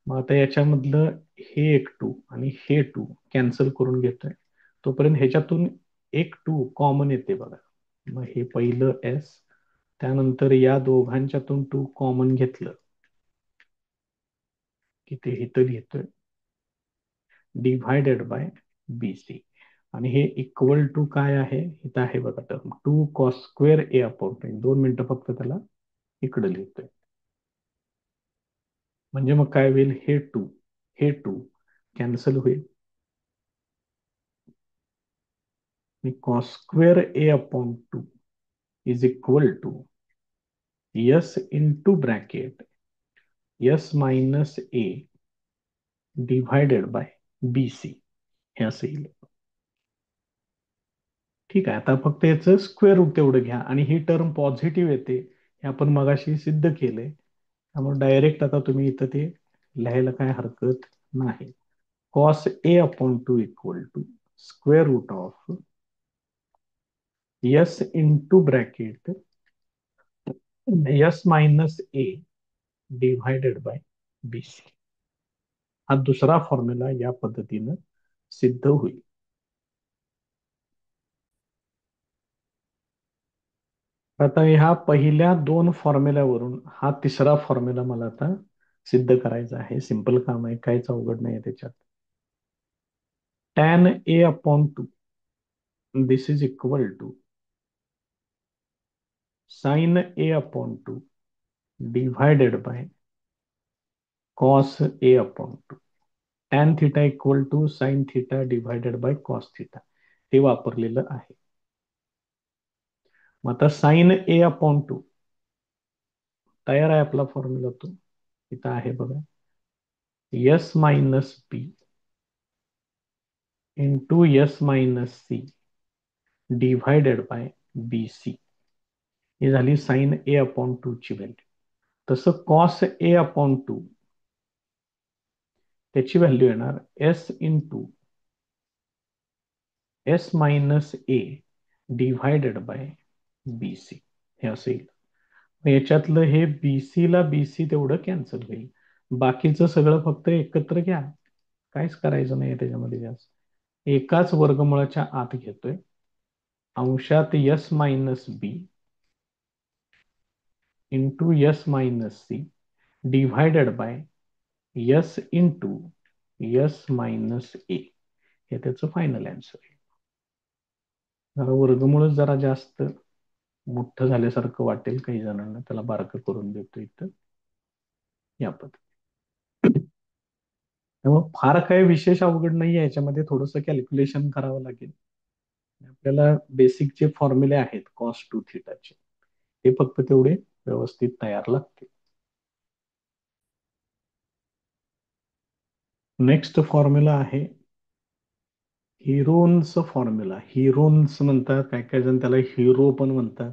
मग आता याच्यामधलं हे एक 2 आणि हे 2 कॅन्सल करून घेतोय. तोपर्यंत ह्याच्यातून एक 2 कॉमन येते बघा. मग हे पहिलं s त्यानंतर या दोघांच्यातून 2 कॉमन घेतलं की ते इथं लिहितोय डिव्हायडेड बाय bc. आणि हे इक्वल टू काय आहे इथं आहे बघा term 2 cos square A upon 2 मिनिटं फक्त त्याला इकडे लिहितोय. म्हणजे मग काय होईल हे 2 कॅन्सल होईल आणि cos square A upon 2 is equal to S into bracket S minus A divided by bc हे असं येईल. ठीक आहे. आता फक्त याचं स्क्वेअर रूट तेवढं घ्या आणि ही टर्म पॉझिटिव्ह येते हे आपण मगाशी सिद्ध केलंय. त्यामुळे डायरेक्ट आता तुम्ही इथं ते लिहायला काय हरकत नाही. Cos A upon 2 equal to square root of S into bracket S minus A divided by bc. हा दुसरा फॉर्म्युला या पद्धतीनं सिद्ध होईल. आता ह्या पहिल्या 2 फॉर्म्युल्यावरून हा तिसरा फॉर्म्युला मला आता सिद्ध करायचा आहे. सिंपल काम आहे, काहीच अवघड नाही त्याच्यात. tan A upon 2 this is equal to sine A upon 2 divided by cos A upon 2. Tan theta equal to sine theta divided by cos theta हे वापरलेलं आहे. मग आता साइन ए अपॉन टू तयार आहे आपला फॉर्म्युला तो इथं आहे बघा S minus B into S minus C divided by B C ही झाली साइन ए अपॉन टू ची व्हॅल्यू तसं कॉस ए अपॉन टू त्याची व्हॅल्यू येणार S into S minus A divided by B C हे असं येईल याच्यातलं हे बीसी ला बीसी तेवढं कॅन्सल होईल बाकीचं सगळं फक्त एकत्र घ्या काहीच करायचं नाही त्याच्यामध्ये जास्त एकाच वर्गमुळाच्या आत घेतोय अंशात S minus B into S minus C divided by S into S minus A हे त्याचं फायनल आन्सर आहे जरा वर्गमुळ जरा जास्त मोठं झाल्यासारखं वाटेल काही जणांना त्याला बारकं करून देतो इथं या पद्धतीने त्यामुळे फार काही विशेष अवघड नाही आहे याच्यामध्ये थोडंसं कॅल्क्युलेशन करावं लागेल आपल्याला बेसिक जे फॉर्म्युले आहेत कॉस टू थिटाचे ते फक्त तेवढे व्यवस्थित तयार लागतील नेक्स्ट फॉर्म्युला आहे हिरोन्स फॉर्म्युला हिरोन्स म्हणतात काय काय जण त्याला हिरो पण म्हणतात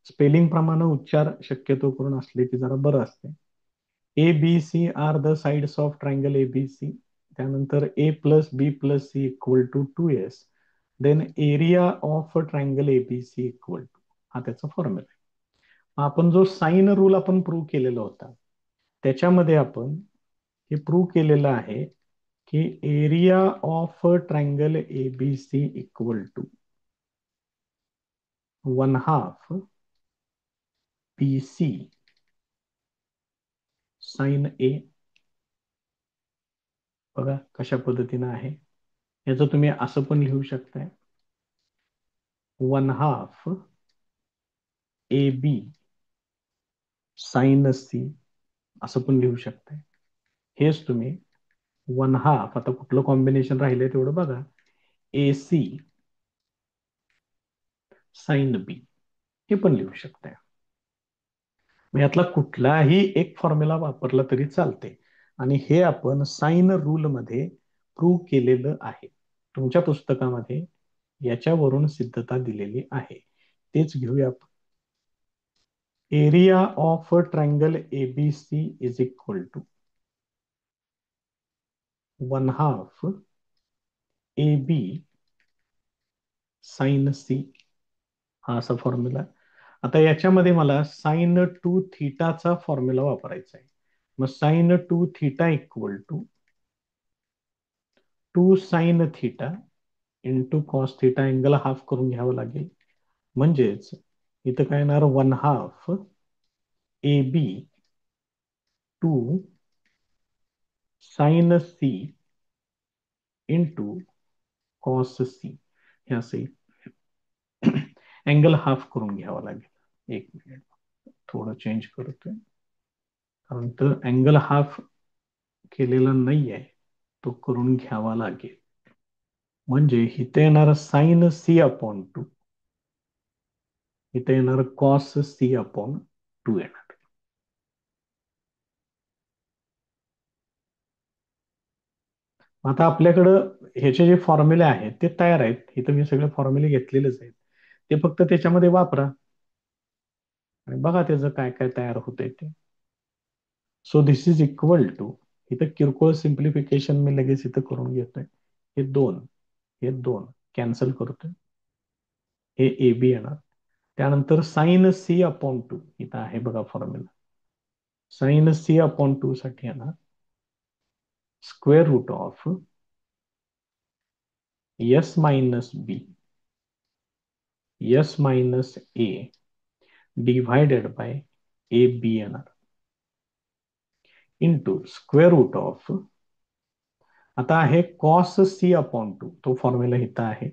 स्पेलिंग प्रमाणे उच्चार शक्यतो करून असले की जरा बरं असते A B C are the sides of triangle A B C त्यानंतर A plus B plus C equal to two S then area of triangle A B C equal to हा त्याचा फॉर्म्युला आहे आपण जो साइन रूल आपण prove केलेला होता त्याच्यामध्ये आपण हे प्रूव्ह केलेलं आहे की area of triangle A B C equal to 1/2 B C sine A बघा कशा पद्धतीनं आहे याचं तुम्ही असं पण लिहू शकताय 1/2 ए बी साइन सी असं पण लिहू शकताय हेच तुम्ही 1/2 आता कुठलं कॉम्बिनेशन राहिलंय तेवढं बघा ए सी साइन बी हे पण लिहू शकताय मग यातला कुठलाही एक फॉर्म्युला वापरला तरी चालते आणि हे आपण साइन रूल मध्ये प्रूव्ह केलेलं आहे तुमच्या पुस्तकामध्ये याच्यावरून सिद्धता दिलेली आहे तेच घेऊया आपण area of triangle ABC is equal to 1/2 A B sine C हा असा फॉर्म्युला आता याच्यामध्ये मला साइन टू थिटाचा फॉर्म्युला वापरायचा आहे मग sine two theta equal to 2 sine theta into cos theta angle half करून घ्यावं लागेल म्हणजेच इथं काय येणार 1/2 A B two sine C into cos C हे असे अँगल हाफ करून घ्यावा लागेल एक मिनिट थोडं चेंज करतोय कारण तर अँगल हाफ केलेला नाही आहे तो करून घ्यावा लागेल म्हणजे इथे येणार साइन सी अपॉन टू इथे येणार कॉस सी अपॉन टू येणार आता आपल्याकडं ह्याचे जे फॉर्म्युले आहेत ते तयार आहेत इथं मी सगळे फॉर्म्युले घेतलेलेच आहेत ते फक्त त्याच्यामध्ये वापरा आणि बघा त्याचं काय काय तयार होतंय ते so this is equal to इथं किरकोळ सिम्प्लिफिकेशन मी लगेच इथं करून घेतोय हे दोन कॅन्सल करतोय हे ए बी येणार त्यानंतर साइन सी अपॉन टू इथं आहे बघा formula sine C upon two साठी येणार square root of S minus B S minus A divided by A B येणार इंटू स्क्वेअर रूट ऑफ आता आहे कॉस सी अपॉन टू तो फॉर्म्युला इथं आहे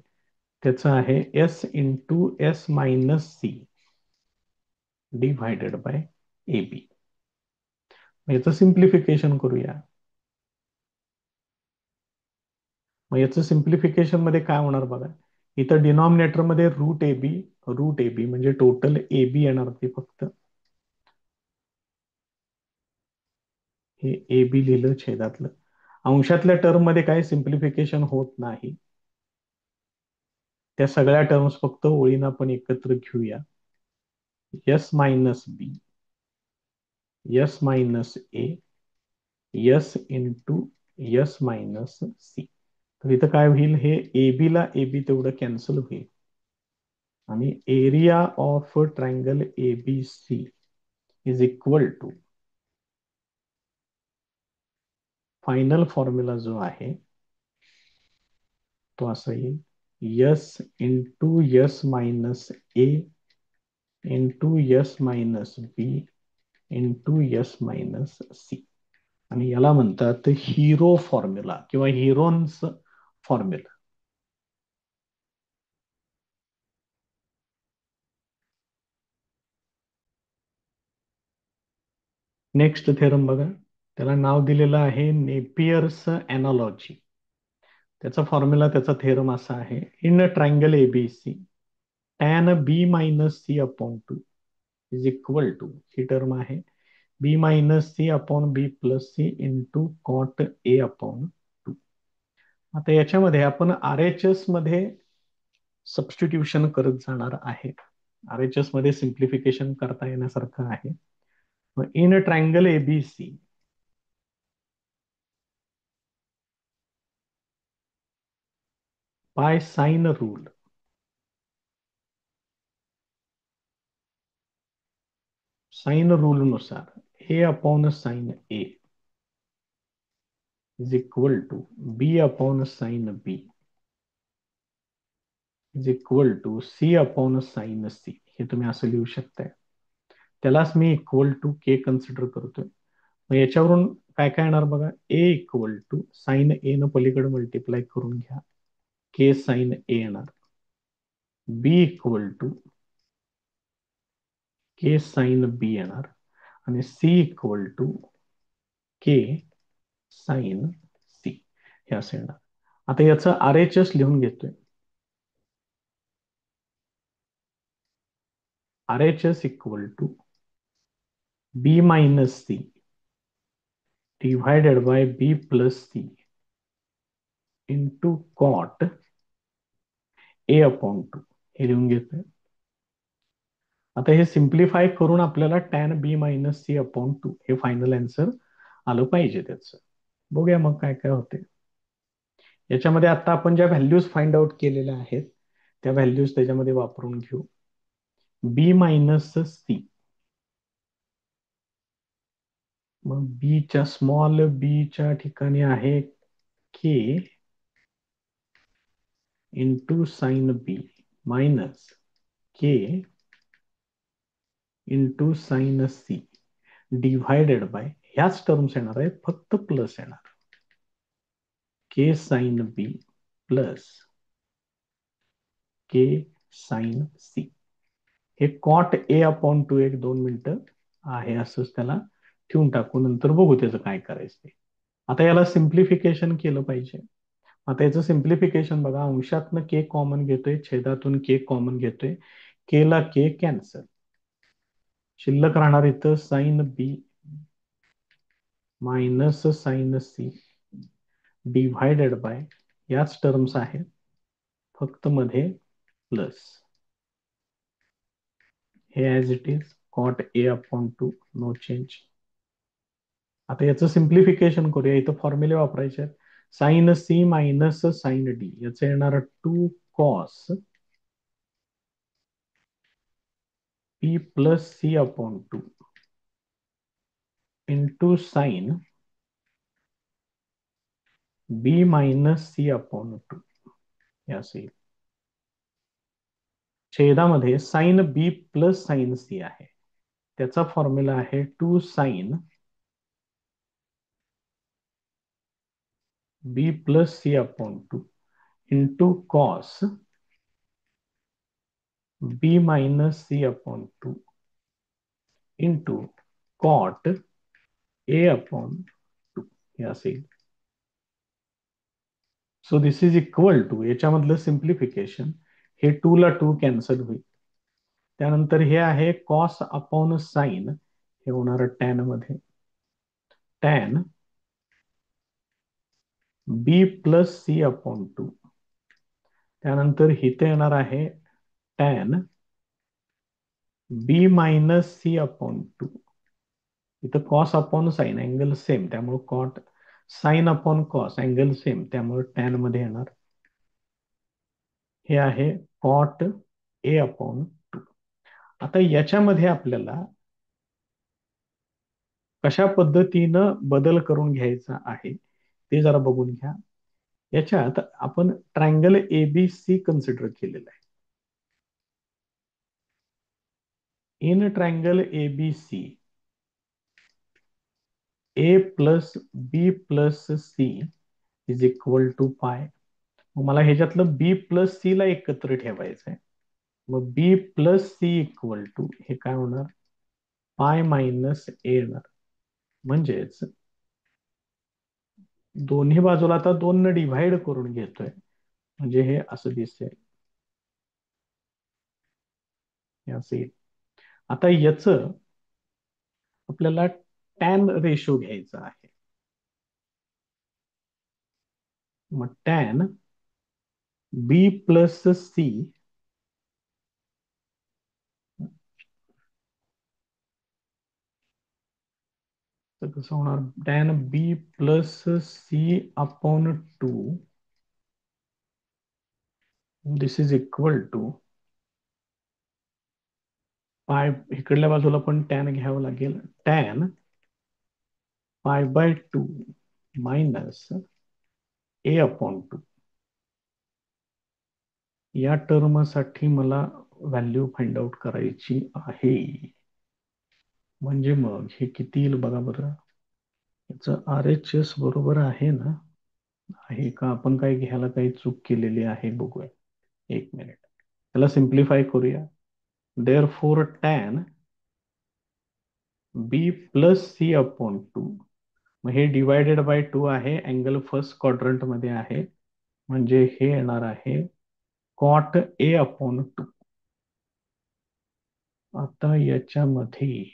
त्याचं आहे S into S minus C divided by A B याचं simplification करूया मग याचं सिम्प्लिफिकेशन मध्ये काय होणार बघा इथं डिनॉमिनेटर मध्ये route A B route A B म्हणजे टोटल ए बी येणार ते फक्त हे ए बी लिहिलं छेदातलं. अंशातल्या टर्म मध्ये काय सिम्प्लिफिकेशन होत नाही. त्या सगळ्या टर्म्स फक्त ओळीनं आपण एकत्र घेऊया. S minus B, S minus A, S into S minus C. तर इथं काय होईल, हे ए बी ला ए बी तेवढं कॅन्सल होईल आणि area of triangle A B C is equal to final formula जो आहे तो असा येईल S into S minus A into S minus B into S minus C. आणि याला म्हणतात हिरो फॉर्म्युला किंवा हिरोन्स फॉर्म्युला. नेक्स्ट थेरम बघा, त्याला नाव दिलेलं आहे नेपियर्स एनॉलॉजी. त्याचा फॉर्म्युला, त्याचा थेरम असा आहे, in triangle ABC tan B minus C upon two is equal to, ही टर्म आहे B minus C upon B plus C into cot A upon two. आता याच्यामध्ये आपण आर एच एस मध्ये सबस्टिट्यूशन करत जाणार आहे. आर एच एस मध्ये सिम्प्लिफिकेशन करता येण्यासारखं आहे. In triangle ABC by sine rule, sine rule नुसार A upon sine A is equal to B upon sine B is equal to C upon sine C. हे तुम्ही असं लिहू शकताय. त्यालाच मी इक्वल टू के कन्सिडर करतोय. मग याच्यावरून काय काय येणार बघा, A equal to sine A न पलीकडे मल्टिप्लाय करून घ्या, के साइन ए येणार, B equal to K sine B येणार आणि C equal to K sine C हे असं येणार. आता याचं आर एच एस लिहून घेतोय. R H S equal to B minus C divided by B plus C into cot A upon two हे लिहून घेतोय. आता हे सिम्प्लिफाय करून आपल्याला tan B minus C upon two हे फायनल आन्सर आलं पाहिजे त्याचं. बघूया मग काय काय होते याच्यामध्ये. आता आपण ज्या व्हॅल्यूज फाइंड आउट केलेल्या आहेत त्या व्हॅल्यूज त्याच्यामध्ये वापरून घेऊ. बी मायनस सी, मग बीच्या स्मॉल बीच्या ठिकाणी आहे K into sine B minus K into sine C divided by, ह्याच टर्म्स येणार आहेत फक्त प्लस येणार, K sine B plus K sine C. हे कॉट ए अपॉन टू एक 2 मिनिटं आहे असंच त्याला ठेवून टाकू, नंतर बघू त्याचं काय करायचं ते. आता याला सिम्प्लिफिकेशन केलं पाहिजे. आता याचं सिम्प्लिफिकेशन बघा, अंशातनं के कॉमन घेतोय, छेदातून के कॉमन घेतोय, के ला के कॅन्सल, शिल्लक राहणार इथं sine B minus sine C divided by, याच टर्म्स आहेत फक्त मध्ये प्लस, हे as it is cot A upon two, no change. आता याचं सिम्प्लिफिकेशन करूया. इथं फॉर्म्युले वापरायचे आहेत. Sine C minus sine D याचं येणार two cos P plus C upon two into sine B minus C upon two हे असेल. छेदामध्ये sine B plus sine C आहे, त्याचा फॉर्म्युला आहे two sign B plus C upon two into cos B minus C upon two into cot A upon two हे असेल. So this is equal to, याच्यामधलं simplification हे two ला two cancel होईल, त्यानंतर हे आहे कॉस अपॉन साइन, हे होणार टॅन मध्ये, tan B plus C upon two. त्यानंतर इथे येणार आहे tan B minus C upon two. इथं cos upon sine, angle same, त्यामुळे cot, sine upon cos, angle same, त्यामुळे टॅन मध्ये येणार. हे आहे कॉट ए अपॉन टू. आता याच्यामध्ये आपल्याला कशा पद्धतीनं बदल करून घ्यायचा आहे ते जरा बघून घ्या. याच्यात आपण ट्रायंगल एबीसी कन्सिडर केलेला आहे. In triangle ABC A plus B plus C is equal to pi. मग मला ह्याच्यातलं बी प्लस सी ला एकत्र ठेवायचं आहे. मग बी प्लस सी इक्वल टू हे काय होणार, पाय मायनस ए येणार. म्हणजेच दोन्ही बाजूला आता 2 न डिव्हाइड करून घेतोय, म्हणजे हे असं दिसेल, हे असं येईल. आता याच आपल्याला टॅन रेशो घ्यायचा आहे. मग टॅन बी प्लस सी, तर कसं होणार, tan B plus C upon two, this is equal to pi, इकडल्या बाजूला पण टॅन घ्यावं लागेल, tan pi by two minus A upon two. या टर्मसाठी मला व्हॅल्यू फाइंड आउट करायची आहे. म्हणजे मग हे किती येईल बघा बरं. याचं आर एच एस बरोबर आहे ना, आहे का, आपण काय घ्यायला काही चूक केलेली आहे बघूया. एक मिनिट, त्याला सिम्प्लिफाय करूया. Therefore tan B plus C upon two, मग हे डिवायडेड बाय टू आहे, अँगल फर्स्ट क्वाड्रंट मध्ये आहे, म्हणजे हे येणार आहे कॉट ए अपॉन टू. आता याच्यामध्ये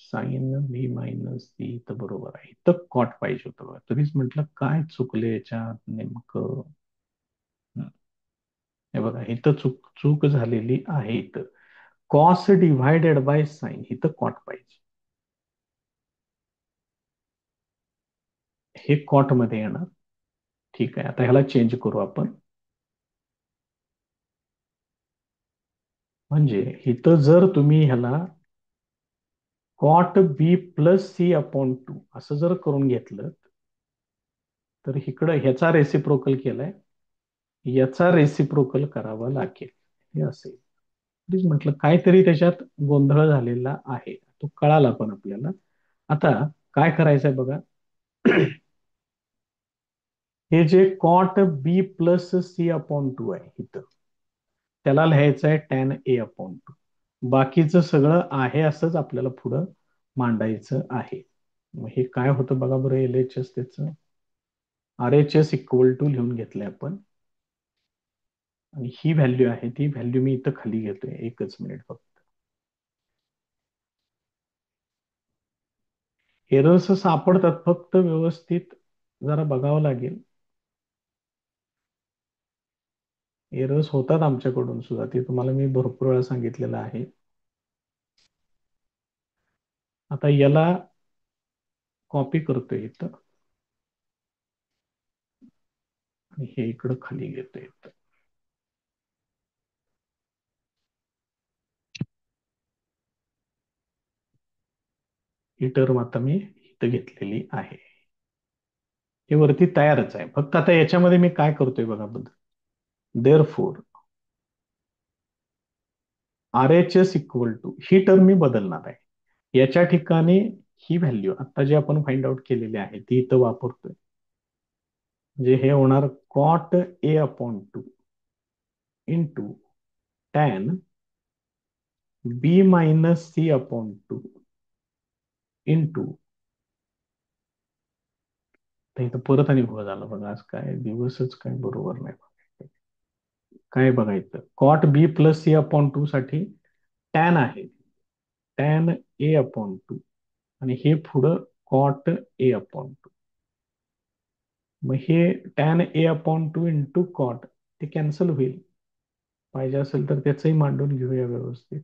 साइन बी मायनस सी तर बरोबर आहे, तर कॉट पाहिजे होतं बघा. तरीच म्हटलं काय चुकले याच्यात नेमकं. हे बघा, इथं चूक चूक झालेली आहे. इथं कॉस डिव्हायडेड बाय साइन, इथं कॉट पाहिजे, हे कॉट मध्ये येणार. ठीक आहे, आता ह्याला चेंज करू आपण. म्हणजे इथं जर तुम्ही ह्याला cot B plus C upon to असं जर करून घेतलं, तर इकडं ह्याचा रेसिप्रोकल केलाय, याचा रेसिप्रोकल करावा लागेल, हे असेल. प्लीज म्हटलं काहीतरी त्याच्यात गोंधळ झालेला आहे, तो कळाला पण आपल्याला. आता काय करायचंय बघा, हे जे cot B plus C upon to आहे इथं, त्याला लिहायचं आहे टॅन ए अपॉन टू. बाकीचं सगळं आहे असंच आपल्याला पुढं मांडायचं आहे. मग हे काय होतं बघा बरं, एल एच एस त्याचं R H S equal to लिहून घेतलंय आपण. आणि ही व्हॅल्यू आहे, ती व्हॅल्यू मी इथं खाली घेतोय, एकच मिनिट फक्त. एरर्स सापडतात, फक्त व्यवस्थित जरा बघावं लागेल. एरर्स होतात आमच्याकडून सुद्धा, ते तुम्हाला मी भरपूर वेळा सांगितलेलं आहे. आता याला कॉपी करतोय इथं, आणि हे इकडं खाली घेतोय इथं. ही टर्म आता मी इथं घेतलेली आहे, हे वरती तयारच आहे. फक्त आता याच्यामध्ये मी काय करतोय बघा बद्दल, therefore R H S equal to, ही टर्म मी बदलणार आहे. याच्या ठिकाणी ही व्हॅल्यू आता जी आपण फाइंड आउट केलेली आहे ती इथं वापरतोय. म्हणजे हे होणार cot A upon two into tan B minus C upon two into, इथं परत आणि घोळ झाला बघा, आज काय दिवसच काय बरोबर नाही. काय बघायचं, कॉट बी प्लस सी अपॉन टू साठी टॅन आहे, टॅन ए अपॉन टू, आणि हे पुढं कॉट ए अपॉन टू. मग हे tan A upon two into cot ते कॅन्सल होईल. पाहिजे असेल तर त्याचंही मांडून घेऊया व्यवस्थित.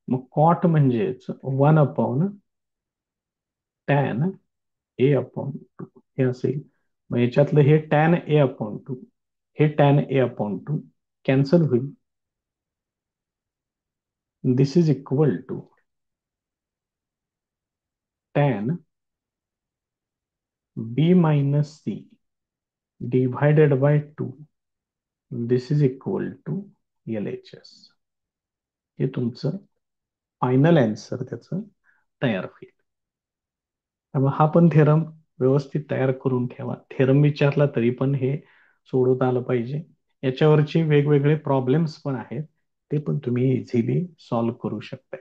मग कॉट म्हणजेच one upon tan A upon two हे असेल. मग याच्यातलं हे टॅन ए अपॉन टू, हे tan A upon two cancel होईल. This is equal to tan B minus C divided by two. This is equal to L H S. हे तुमचं final answer त्याचं तयार होईल. त्यामुळे हा पण थेरम व्यवस्थित तयार करून ठेवा. थेरम विचारला तरी पण हे सोडवता आलं पाहिजे. याच्यावरचे वेगवेगळे प्रॉब्लेम्स पण आहेत, ते पण तुम्ही इझिली सॉल्व्ह करू शकता.